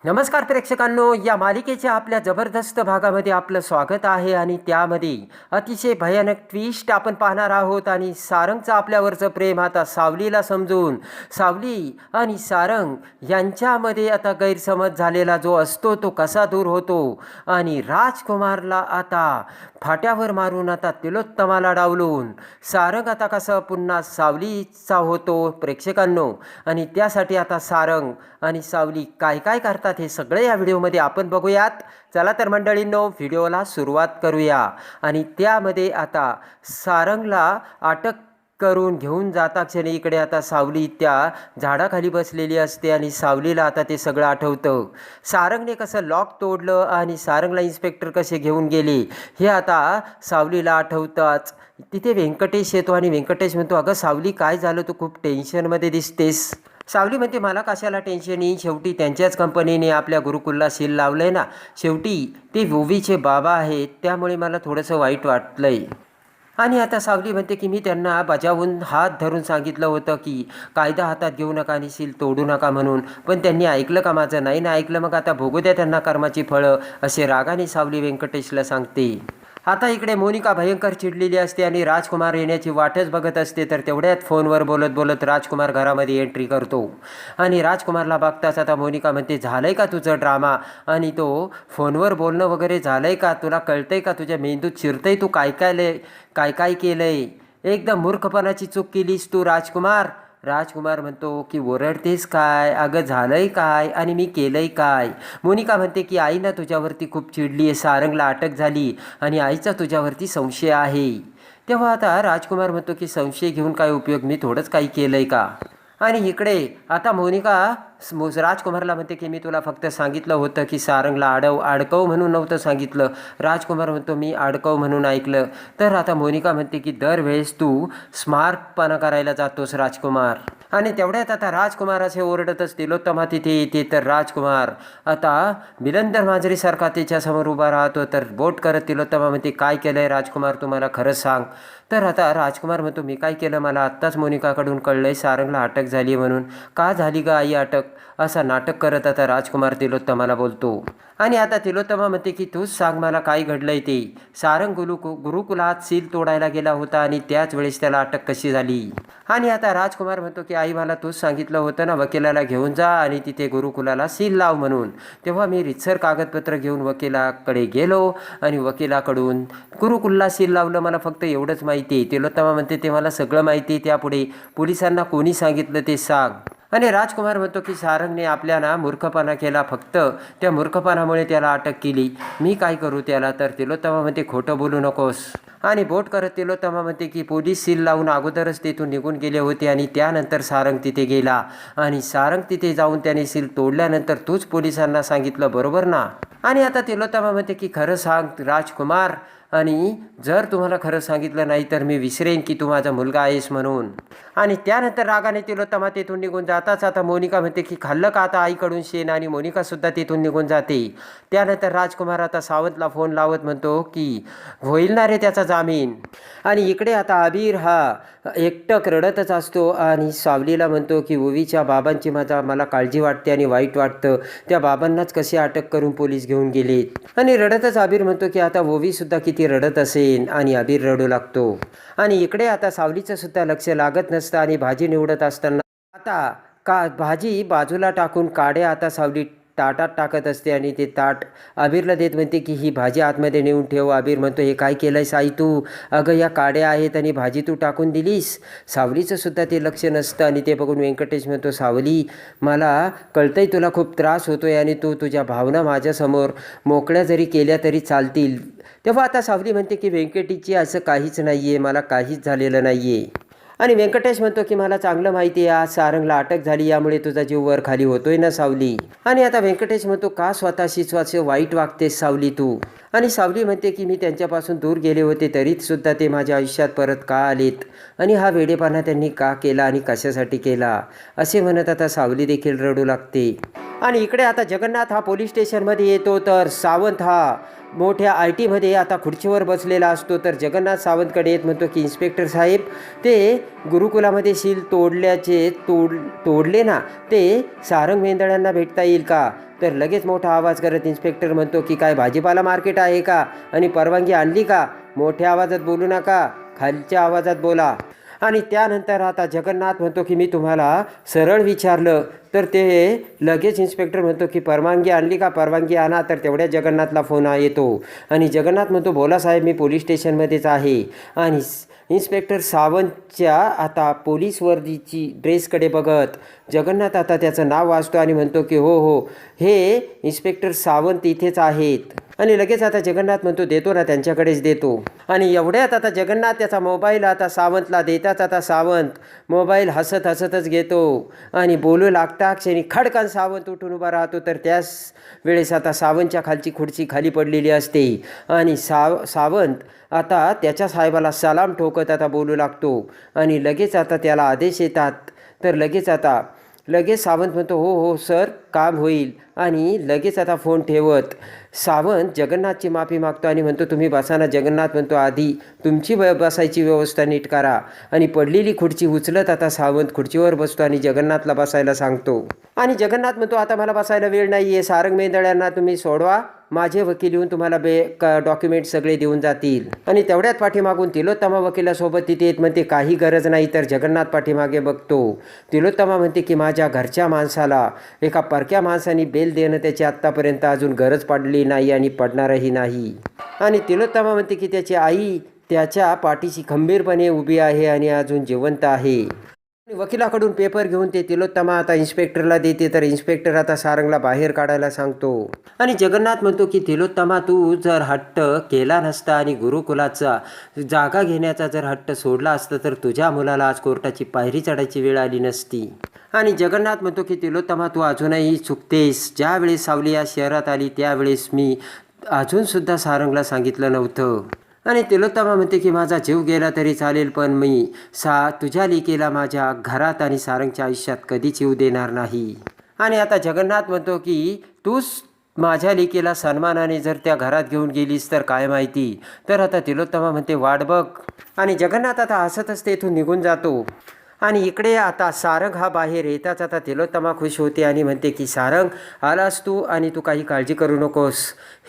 नमस्कार प्रेक्षकांनो, या मालिकेच्या आपल्या जबरदस्त भागामध्ये आपलं स्वागत आहे. आणि त्यामध्ये अतिशय भयानक ट्विस्ट आपण पाहणार आहोत. आणि सारंगचं आपल्यावरचं प्रेम आता सावलीला समजून सावली आणि सारंग यांच्यामध्ये आता गैरसमज झालेला जो असतो तो कसा दूर होतो. आणि राजकुमारला आता फाट्यावर मारून आता तिलोत्तमाला डावलून सारंग आता कसं पुन्हा सावलीचा होतो प्रेक्षकांनो. आणि त्यासाठी आता सारंग आणि सावली काय काय करतात हे सगळे या व्हिडिओमध्ये आपण बघूयात. चला तर मंडळींनो, व्हिडिओला सुरुवात करूया. आणि त्यामध्ये आता सारंगला अटक करून घेऊन जाता क्षणी इकडे आता सावली त्या झाडाखाली बसलेली असते. आणि सावलीला आता ते सगळं आठवतं. सारंगने कसं लॉक तोडलं आणि सारंगला इन्स्पेक्टर कसे घेऊन गेले हे आता सावलीला आठवतंच. तिथे व्यंकटेश येतो आणि व्यंकटेश म्हणतो, अगं सावली काय झालं, तू खूप टेन्शनमध्ये दिसतेस. सावली म्हणते, मला कशाला टेन्शन येईल, शेवटी त्यांच्याच कंपनीने आपल्या गुरुकुलला सील लावलं आहे ना, शेवटी ते वोवीचे बाबा आहेत, त्यामुळे मला थोडंसं वाईट वाटलं आहे. आणि आता सावली म्हणते की मी त्यांना बजावून हात धरून सांगितलं होतं की कायदा हातात घेऊ नका आणि सील तोडू नका म्हणून, पण त्यांनी ऐकलं का माझं? नाही ना ऐकलं. मग आता भोगू द्या त्यांना कर्माची फळं, असे रागाने सावली व्यंकटेशला सांगते. आता इकडे मोनिका भयंकर चिडलेली असते आणि राजकुमार येण्याची वाटच बघत असते. तर तेवढ्यात फोनवर बोलत बोलत राजकुमार घरामध्ये एंट्री करतो. आणि राजकुमारला बघताच आता मोनिका म्हणते, झालंय का तुझं ड्रामा? आणि तो फोनवर बोलणं वगैरे झालंय का? तुला कळतंय का? तुझ्या मेंदूत शिरतंय तू काय काय केलंय? एकदम मूर्खपणाची चूक केलीस तू राजकुमार. राजकुमार म्हणतो की ओरडतेस काय? अगं झालंय काय आणि मी केलंय काय? मोनिका म्हणते की आई ना तुझ्यावरती खूप चिडली आहे, सारंगला अटक झाली आणि आईचा तुझ्यावरती संशय आहे. तेव्हा आता राजकुमार म्हणतो की संशय घेऊन काय उपयोग, मी थोडंच काही केलंय का? आणि इकडे आता मोनिका राजकुमारला म्हणते की मी तुला फक्त सांगितलं होतं की सारंगला अडकव म्हणून नव्हतं सांगितलं. राजकुमार म्हणतो मी अडकव म्हणून ऐकलं. तर आता मोनिका म्हणते की दरवेळेस तू स्मार्टपणा करायला जातोस राजकुमार. आणि तेवढ्यात आता राजकुमार असे ओरडतच तिलोत्तमा तिथे येते. तर राजकुमार आता बिलंदर मांजरीसारखा त्याच्यासमोर उभा राहतो. तर बोट करत तिलोत्तमा म्हणते, काय केलं आहे राजकुमार, तुम्हाला खरं सांग. तर आता राजकुमार म्हणतो, मी काय केलं? मला आत्ताच मोनिकाकडून कळलं आहे सारंगला अटक झाली म्हणून. का झाली ग आई अटक? असा नाटक करत आता राजकुमार तिलोत्तमाला बोलतो. आणि आता तिलोत्तमा म्हणते की तूच सांग मला काय घडलंय ते. सारंग गुरुकुलात सील तोडायला गेला होता आणि त्याच वेळेस त्याला अटक कशी झाली? आणि आता राजकुमार म्हणतो की आई मला तूच सांगितलं होतं ना वकिलाला घेऊन जा आणि तिथे गुरुकुलाला सील लाव म्हणून. तेव्हा मी रितसर कागदपत्र घेऊन वकिलाकडे गेलो आणि वकिलाकडून गुरुकुलला सील लावलं. मला फक्त एवढंच माहिती आहे. तिलोत्तमा म्हणते ते मला सगळं माहिती आहे. त्यापुढे पोलिसांना कोणी सांगितलं ते सांग. आणि राजकुमार म्हणतो की सारंगने आपल्याला मूर्खपणा केला, फक्त त्या मूर्खपणामुळे त्याला अटक केली. मी काय करू त्याला? तर तिलोत्तमा म्हणते खोटं बोलू नकोस. आणि बोट करत तिलोत्तमा म्हणते की पोलीस सील लावून अगोदरच तिथून निघून गेले होते आणि त्यानंतर सारंग तिथे गेला आणि सारंग तिथे जाऊन त्याने सील तोडल्यानंतर तूच पोलिसांना सांगितलं, बरोबर ना? आणि आता तिलोत्तमा म्हणते की खरं सांग राजकुमार, आणि जर तुम्हाला खरं सांगितलं नाही तर मी विसरेन की तू माझा मुलगा आहेस म्हणून. आणि त्यानंतर रागाने तिलोत्तमा तिथून निघून जाताच आता मोनिका म्हणते की खाल्लं का आता आईकडून शेण? आणि मोनिकासुद्धा तिथून निघून जाते. त्यानंतर राजकुमार आता सावंतला फोन लावत म्हणतो की होईल ना रे त्याचा जामीन. आणि इकडे आता अबीर हा एकटक रडतच असतो आणि सावलीला म्हणतो की ओवीच्या बाबांची मला काळजी वाटते आणि वाईट वाटतं. त्या बाबांनाच कसे अटक करून पोलीस घेऊन गेलेत. आणि रडतच अबीर म्हणतो की आता ओवीसुद्धा किती रडत असेल. आणि अबीर रडू लागतो. आणि इकडे आता सावलीचं सुद्धा लक्ष लागत नसतं आणि भाजी निवडत असताना आता भाजी बाजूला टाकून काड्या आता सावली ताटात टाकत असते आणि ते ताट अबीरला देत म्हणते की ही भाजी आतमध्ये नेऊन ठेव. अबीर म्हणतो, हे काय केलंयस आई तू? अगं या काड्या आहेत आणि भाजी तू टाकून दिलीस. सावलीचं सुद्धा ते लक्ष नसतं. आणि ते बघून व्यंकटेश म्हणतो, सावली मला कळतंय तुला खूप त्रास होतोय आणि तू तुझ्या भावना माझ्यासमोर मोकळ्या जरी केल्या तरी चालतील. तेव्हा आता सावली म्हणते की व्यंकटेशची असं काहीच नाही आहे, मला काहीच झालेलं नाही आहे. आणि व्यंकटेश म्हणतो की मला चांगलं माहिती आहे आज सारंगला अटक झाली, यामुळे तुझा जीव वर खाली होतोय ना सावली. आणि आता व्यंकटेश म्हणतो, का स्वतःशी वाईट वागतेस सावली तू? आणि सावली म्हणते की मी त्यांच्यापासून दूर गेले होते तरीच सुद्धा ते माझ्या आयुष्यात परत का आलेत आणि हा वेडेपणा त्यांनी का केला आणि कशासाठी केला, असे म्हणत आता सावली देखील रडू लागते. आणि इकडे आता जगन्नाथ हा पोलीस स्टेशनमध्ये येतो. तर सावंत हा मोठ्या IT मध्ये आता खुर्चीवर बसलेला असतो. तर जगन्नाथ सावंतकडे येत म्हणतो की इन्स्पेक्टर साहेब, ते गुरुकुलामध्ये सील तोडले ना, ते सारंग मेंदळ्यांना भेटता येईल का? तर लगेच मोठा आवाज करत इन्स्पेक्टर म्हणतो की काय भाजीपाला मार्केट आहे का आणि परवानगी आणली का? मोठ्या आवाजात बोलू नका, खालच्या आवाजात बोला. आणि त्यानंतर आता जगन्नाथ म्हणतो की मी तुम्हाला सरळ विचारलं तर ते लगेच इन्स्पेक्टर म्हणतो की परवानगी आणली का? परवानगी आणा. तर तेवढ्या जगन्नाथला फोन येतो आणि जगन्नाथ म्हणतो बोला साहेब, मी पोलीस स्टेशनमध्येच आहे. आणि इन्स्पेक्टर सावंतच्या आता पोलीस वर्दीची ड्रेसकडे बघत जगन्नाथ आता त्याचं नाव वाचतो आणि म्हणतो की हो हो, हे इन्स्पेक्टर सावंत इथेच आहेत. आणि लगेच आता जगन्नाथ म्हणतो देतो ना, त्यांच्याकडेच देतो. आणि एवढ्यात आता जगन्नाथ त्याचा मोबाईल आता सावंतला देताच आता सावंत मोबाईल हसत हसतच घेतो आणि बोलू लागता क्षणी खडकन सावंत उठून उभा राहतो. तर त्याच वेळेस आता सावंतच्या खालची खुर्ची खाली पडलेली असते आणि सावंत आता त्याच्या साहेबाला सलाम ठोकत आता बोलू लागतो. आणि लगेच आता त्याला आदेश येतात. तर लगेच सावंत म्हणतो हो हो सर, काम होईल. आणि लगेच आता फोन ठेवत सावंत जगन्नाथची माफी मागतो आणि म्हणतो तुम्ही बसा ना. जगन्नाथ म्हणतो आधी तुमची बसायची व्यवस्था नीट करा. आणि पडलेली खुर्ची उचलत आता सावंत खुर्चीवर बसतो आणि जगन्नाथला बसायला सांगतो. आणि जगन्नाथ म्हणतो आता मला बसायला वेळ नाही आहे, सारंग मेंदळ्यांना तुम्ही सोडवा, माझे वकील येऊन तुम्हाला डॉक्युमेंट सगळे देऊन जातील. आणि तेवढ्यात पाठीमागून तिलोत्तमा वकिलासोबत तिथे येत म्हणते काही गरज नाही. तर जगन्नाथ पाठीमागे बघतो. तिलोत्तमा म्हणते की माझ्या घरच्या माणसाला एका परक्या माणसाने बेल देणं त्याची आत्तापर्यंत अजून गरज पडली नाही आणि पडणारही नाही. आणि तिलोत्तमा म्हणते की त्याची आई त्याच्या पाठीशी खंबीरपणे उभी आहे आणि अजून जिवंत आहे. वकिलाकडून पेपर घेऊन ते तिलोत्तमा आता इन्स्पेक्टरला देते. तर इन्स्पेक्टर आता सारंगला बाहेर काढायला सांगतो. आणि जगन्नाथ म्हणतो की तिलोत्तमा, तू जर हट्ट केला नसता आणि गुरुकुलाचा जागा घेण्याचा जर हट्ट सोडला असता तर तुझ्या मुलाला आज कोर्टाची पायरी चढायची वेळ आली नसती. आणि जगन्नाथ म्हणतो की तिलोत्तमा, तू अजूनही चुकतेस. ज्यावेळेस सावली या शहरात आली त्यावेळेस मी अजूनसुद्धा सारंगला सांगितलं नव्हतं. आणि तिलोत्तमा म्हणते की माझा जीव गेला तरी चालेल, पण मी तुझ्या लेकीला माझ्या घरात आणि सारंगच्या आयुष्यात कधीच येऊ देणार नाही. आणि आता जगन्नाथ म्हणतो की तूच माझ्या लेकीला सन्मानाने जर त्या घरात घेऊन गेलीस तर काय माहिती. तर आता तिलोत्तमा म्हणते वाट बघ. आणि जगन्नाथ आता हसतच तेथून निघून जातो. आणि इकडे आता सारंग हा बाहेर येताच आता तिलोत्तमा खुश होते आणि म्हणते की सारंग आलास तू आणि तू काही काळजी करू नकोस,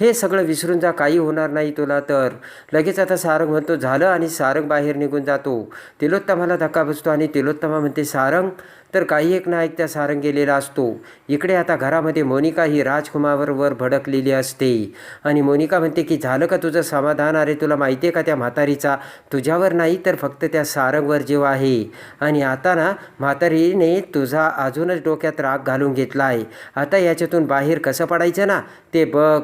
हे सगळं विसरून जा, काही होणार नाही तुला. तर लगेच आता सारंग म्हणतो झालं आणि सारंग बाहेर निघून जातो. तिलोत्तमाला धक्का बसतो आणि तिलोत्तमा म्हणते सारंग, तर काही एक ना ऐकता सारंग गेलेला असतो. इकडे आता घरामध्ये मोनिका ही राजकुमारवर भडकलेली असते. आणि मोनिका म्हणते की झालं का तुझं समाधान? अरे तुला माहिती आहे का त्या म्हातारीचा तुझ्यावर नाही तर फक्त त्या सारंगवर जीव आहे. आणि आता ना म्हातारीने तुझा अजूनच डोक्यात राग घालून घेतला आहे. आता याच्यातून बाहेर कसं पडायचं ना ते बघ.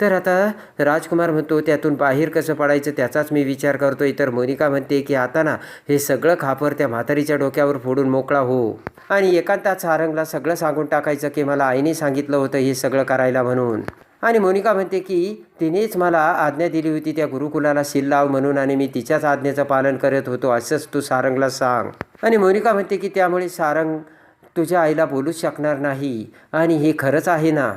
तर आता राजकुमार म्हणतो त्यातून बाहेर कसं पडायचं त्याचाच मी विचार करतोय. तर मोनिका म्हणते की आता ना हे सगळं खापर त्या म्हातारीच्या डोक्यावर फोडून मोकळा हो. आणि एकांतात सारंगला सगळं सांगून टाकायचं की मला आईने सांगितलं होतं हे सगळं करायला म्हणून. आणि मोनिका म्हणते की तिनेच मला आज्ञा दिली होती त्या गुरुकुलाला सील लाव म्हणून आणि मी तिच्याच आज्ञेचं पालन करत होतो, असंच तू सारंगला सांग. आणि मोनिका म्हणते की त्यामुळे सारंग तुझ्या आईला बोलूच शकणार नाही आणि हे खरंच आहे ना.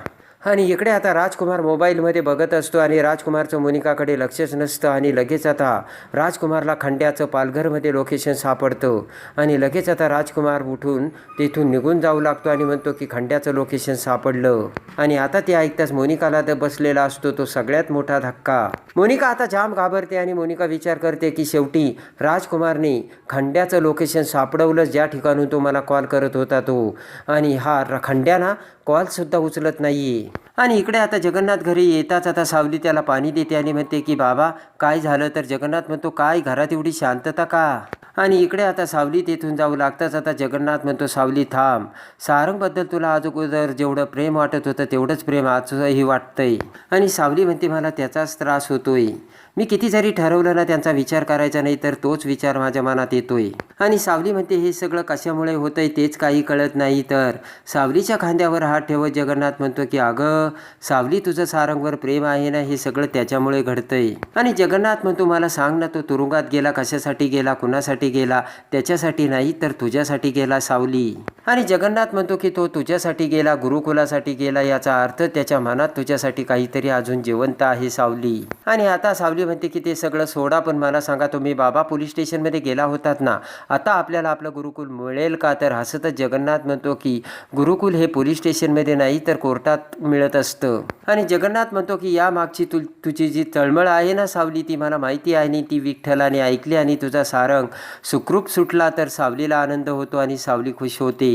आणि इकडे आता राजकुमार मोबाईलमध्ये बघत असतो आणि राजकुमारचं मोनिकाकडे लक्षच नसतं. आणि लगेच आता राजकुमारला खंड्याचं पालघरमध्ये लोकेशन सापडतं. आणि लगेच आता राजकुमार उठून तिथून निघून जाऊ लागतो आणि म्हणतो की खंड्याचं लोकेशन सापडलं. आणि आता ते ऐकताच मोनिकाला बसलेला असतो तो सगळ्यात मोठा धक्का. मोनिका आता जाम घाबरते आणि मोनिका विचार करते की शेवटी राजकुमारने खंड्याचं लोकेशन सापडवलं ज्या ठिकाणून तो मला कॉल करत होता तो. आणि हा खंड्याना कॉलसुद्धा उचलत नाही. आणि इकडे आता जगन्नाथ घरी येताच आता सावली त्याला पाणी देते आणि म्हणते की बाबा काय झालं. तर जगन्नाथ म्हणतो काय घरात एवढी शांतता का. आणि इकडे आता सावली तिथून जाऊ लागताच आता जगन्नाथ म्हणतो सावली थांब, सारंगबद्दल तुला अगोदर जेवढं प्रेम वाटत होतं तेवढंच प्रेम आजही वाटतंय. आणि सावली म्हणते मला त्याचाच त्रास होतोय. मी किती जरी ठरवलं ना त्यांचा विचार करायचा नाही तर तोच विचार माझ्या मनात येतोय. आणि सावली म्हणते हे सगळं कशामुळे होतंय तेच काही कळत नाही. तर सावलीच्या खांद्यावर हात ठेवत जगन्नाथ म्हणतो की अगं सावली तुझं सारंगवर प्रेम आहे ना हे सगळं त्याच्यामुळे घडतंय. आणि जगन्नाथ म्हणतो मला सांग ना तो तुरुंगात गेला कशासाठी गेला, कुणासाठी गेला? त्याच्यासाठी नाही तर तुझ्यासाठी गेला सावली. आणि जगन्नाथ म्हणतो की तो तुझ्यासाठी गेला, गुरुकुलासाठी गेला, याचा अर्थ त्याच्या मनात तुझ्यासाठी काहीतरी अजून जिवंत आहे सावली. आणि आता सावली सावली म्हणते की ते सगळं सोडा, पण मला सांगा तुम्ही बाबा पोलीस स्टेशनमध्ये गेला होतात ना, आता आपल्याला आपलं गुरुकुल मिळेल का? तर हसतच जगन्नाथ म्हणतो की गुरुकुल हे पोलीस स्टेशनमध्ये नाही तर कोर्टात मिळत असतं. आणि जगन्नाथ म्हणतो की या मागची तुझी जी तळमळ आहे ना सावली, ती मला माहिती आहे आणि ती विठ्ठलाने ऐकली आणि तुझा सारंग सुखरूप सुटला तर सावलीला आनंद होतो आणि सावली खुश होते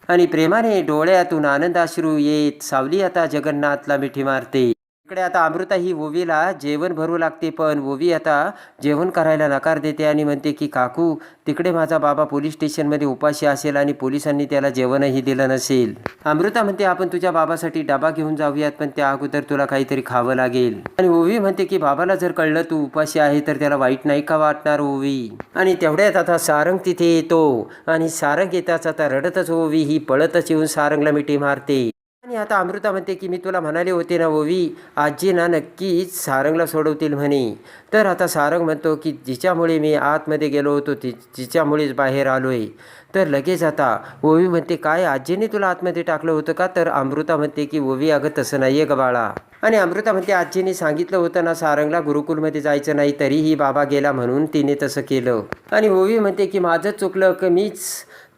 आणि प्रेमाने डोळ्यातून आनंदाश्रू येत सावली आता जगन्नाथला मिठी मारते. इकडे आता अमृता ही ओवीला जेवण भरू लागते, पण ओवी आता जेवण करायला नकार देते आणि म्हणते की काकू, तिकडे माझा बाबा पोलीस स्टेशनमध्ये उपाशी असेल आणि पोलिसांनी त्याला जेवणही दिलं नसेल. अमृता म्हणते आपण तुझ्या बाबासाठी डबा घेऊन जाऊयात, पण त्या अगोदर तुला काहीतरी खावं लागेल. आणि ओवी म्हणते की बाबाला जर कळलं तू उपाशी आहे तर त्याला वाईट नाही का वाटणार ओवी? आणि तेवढ्यात आता सारंग तिथे येतो आणि सारंग येताच आता रडतच ओवी ही पळतच येऊन सारंगला मिठी मारते. आणि आता अमृता म्हणते की मी तुला म्हणाले होते ना ओवी, आजी ना नक्कीच सारंगला सोडवतील म्हणे. तर आता सारंग म्हणतो की जिच्यामुळे मी आतमध्ये गेलो होतो जिच्यामुळेच बाहेर आलो आहे. तर लगेच आता ओवी म्हणते काय आजीने तुला आतमध्ये टाकलं होतं का? तर अमृता म्हणते की ओवी अगं तसं नाही आहे ग बाळा. आणि अमृता म्हणते आजीने सांगितलं होतं ना सारंगला गुरुकुलमध्ये जायचं नाही, तरीही बाबा गेला म्हणून तिने तसं केलं. आणि ओवी म्हणते की माझं चुकलं की मीच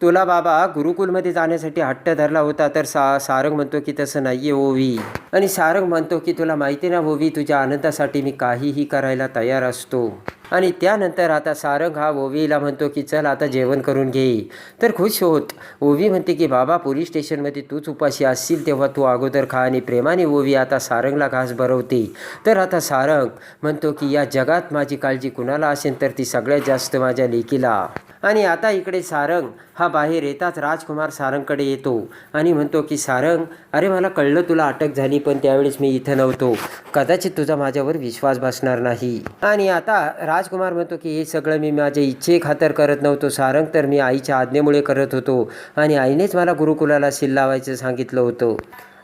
तुला बाबा गुरुकुलमध्ये जाण्यासाठी हट्ट धरला होता. तर सारंग म्हणतो की तसं नाही आहे ओवी. आणि सारंग म्हणतो की तुला माहिती ना ओवी, तुझ्या आनंदासाठी मी काहीही करायला तयार असतो. आणि त्यानंतर आता सारंग हा ओवीला म्हणतो की चल आता जेवण करून घे. तर खुश होत ओवी म्हणते की बाबा पोलीस स्टेशनमध्ये तूच उपाशी असशील तेव्हा तू अगोदर खा. आणि प्रेमाने ओवी आता सारंगला घास भरवते. तर आता सारंग म्हणतो की या जगात माझी काळजी कुणाला असेल तर ती सगळ्यात जास्त माझ्या लेकीला. आणि आता इकडे सारंग हा बाहेर येताच राजकुमार सारंगकडे येतो आणि म्हणतो की सारंग, अरे मला कळलं तुला अटक झाली, पण त्यावेळेस मी इथं नव्हतो. कदाचित तुझा माझ्यावर विश्वास बसणार नाही. आणि आता राजकुमार म्हणतो की हे सगळं मी माझ्या इच्छेखातर करत नव्हतो सारंग, तर मी आईच्या आज्ञेमुळे करत होतो आणि आईनेच मला गुरुकुलाला सील लावायचं सांगितलं होतं.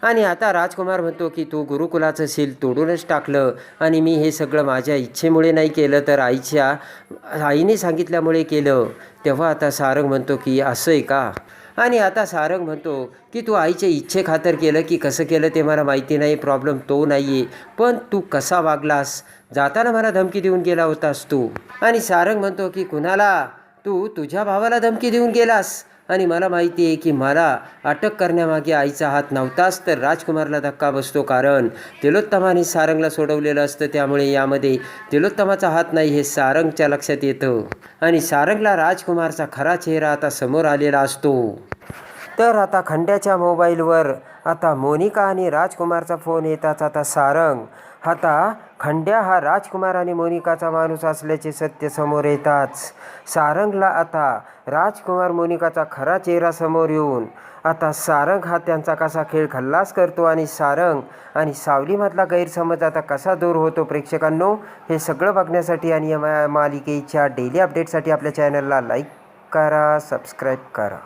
आणि आता राजकुमार म्हणतो की तू गुरुकुलाचं सील तोडूनच टाकलं आणि मी हे सगळं माझ्या इच्छेमुळे नाही केलं, तर आईने सांगितल्यामुळे केलं. तेव्हा आता सारंग म्हणतो की असं आहे का? आणि आता सारंग म्हणतो की तू आईच्या इच्छेखातर केलं की कसं केलं ते मला माहिती नाही, प्रॉब्लेम तो नाही आहे, पण तू कसा वागलास? जाताना मला धमकी देऊन गेला होतास तू. आणि सारंग म्हणतो की कुणाला? तू तुझ्या भावाला धमकी देऊन गेलास आणि मला माहिती आहे की मला अटक करण्यामागे आईचा हात नव्हताच. तर राजकुमारला धक्का बसतो, कारण तिलोत्तमाने सारंगला सोडवलेलं असतं, त्यामुळे यामध्ये तिलोत्तमाचा हात नाही हे सारंगच्या लक्षात येतं. आणि सारंगला राजकुमारचा खरा चेहरा आता समोर आलेला असतो. तर आता खंड्याच्या मोबाईलवर आता मोनिका आणि राजकुमारचा फोन येताच आता सारंग आता खंड्या हा राजकुमार आणि मोनिकाचा माणूस असल्याचे सत्य समोर येताच सारंगला आता राजकुमार मोनिकाचा खरा चेहरा समोर येऊन आता सारंग हा त्यांचा कसा खेळ खल्लास करतो आणि सारंग आणि सावलीमधला गैरसमज आता कसा दूर होतो. प्रेक्षकांनो, हे सगळं बघण्यासाठी आणि या मालिकेच्या डेली अपडेटसाठी आपल्या चॅनलला लाईक करा, सबस्क्राईब करा.